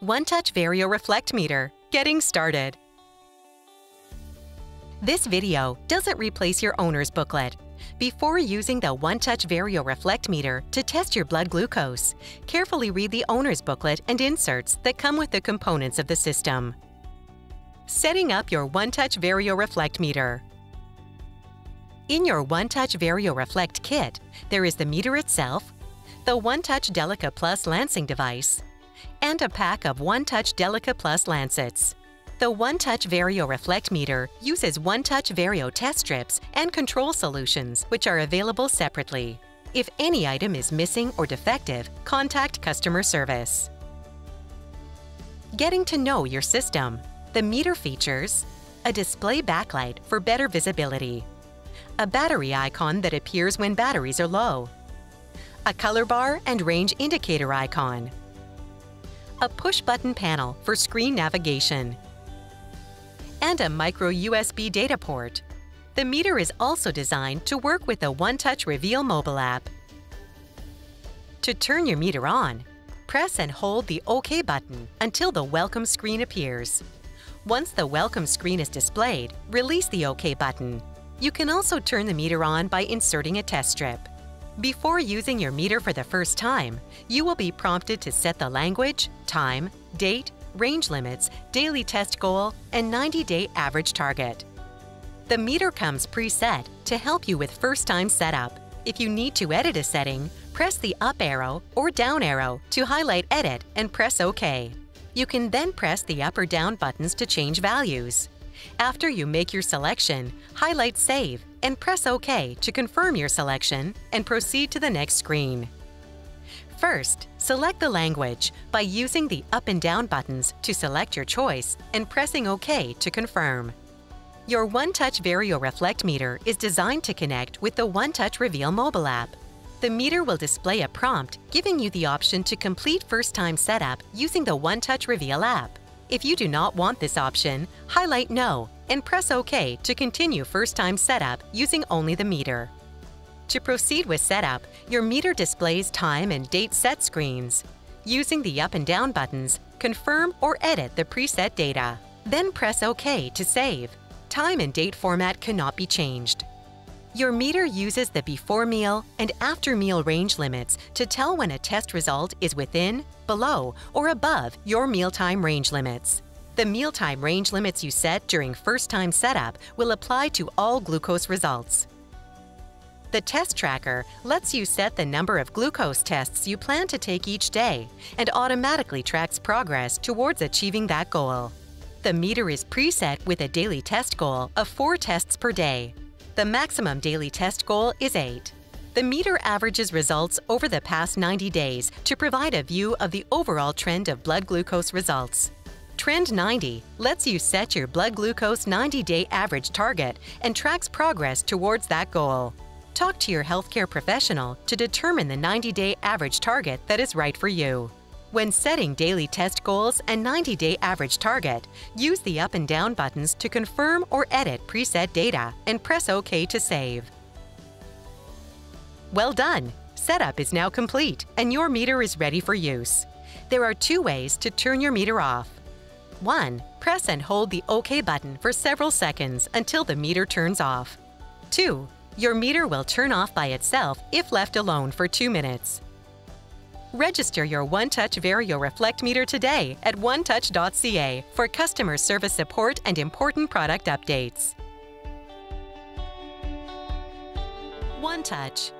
OneTouch Verio Reflect Meter. Getting started. This video doesn't replace your owner's booklet. Before using the OneTouch Verio Reflect Meter to test your blood glucose, carefully read the owner's booklet and inserts that come with the components of the system. Setting up your OneTouch Verio Reflect Meter. In your OneTouch Verio Reflect kit, there is the meter itself, the OneTouch Delica Plus lancing device, and a pack of OneTouch Delica Plus lancets. The OneTouch Verio Reflect Meter uses OneTouch Verio test strips and control solutions, which are available separately. If any item is missing or defective, contact customer service. Getting to know your system. The meter features a display backlight for better visibility, a battery icon that appears when batteries are low, a color bar and range indicator icon, a push-button panel for screen navigation, and a micro USB data port. The meter is also designed to work with the OneTouch Reveal mobile app. To turn your meter on, press and hold the OK button until the welcome screen appears. Once the welcome screen is displayed, release the OK button. You can also turn the meter on by inserting a test strip. Before using your meter for the first time, you will be prompted to set the language, time, date, range limits, daily test goal, and 90-day average target. The meter comes preset to help you with first-time setup. If you need to edit a setting, press the up arrow or down arrow to highlight Edit and press OK. You can then press the up or down buttons to change values. After you make your selection, highlight Save and press OK to confirm your selection and proceed to the next screen. First, select the language by using the up and down buttons to select your choice and pressing OK to confirm. Your OneTouch Verio Reflect Meter is designed to connect with the OneTouch Reveal mobile app. The meter will display a prompt giving you the option to complete first-time setup using the OneTouch Reveal app. If you do not want this option, highlight No and press OK to continue first-time setup using only the meter. To proceed with setup, your meter displays time and date set screens. Using the up and down buttons, confirm or edit the preset data. Then press OK to save. Time and date format cannot be changed. Your meter uses the before meal and after meal range limits to tell when a test result is within, below, or above your mealtime range limits. The mealtime range limits you set during first-time setup will apply to all glucose results. The test tracker lets you set the number of glucose tests you plan to take each day and automatically tracks progress towards achieving that goal. The meter is preset with a daily test goal of 4 tests per day. The maximum daily test goal is 8. The meter averages results over the past 90 days to provide a view of the overall trend of blood glucose results. Trend 90 lets you set your blood glucose 90-day average target and tracks progress towards that goal. Talk to your healthcare professional to determine the 90-day average target that is right for you. When setting daily test goals and 90-day average target, use the up and down buttons to confirm or edit preset data and press OK to save. Well done! Setup is now complete and your meter is ready for use. There are 2 ways to turn your meter off. 1. Press and hold the OK button for several seconds until the meter turns off. 2. Your meter will turn off by itself if left alone for 2 minutes. Register your OneTouch Verio Reflect Meter today at onetouch.ca for customer service support and important product updates. OneTouch.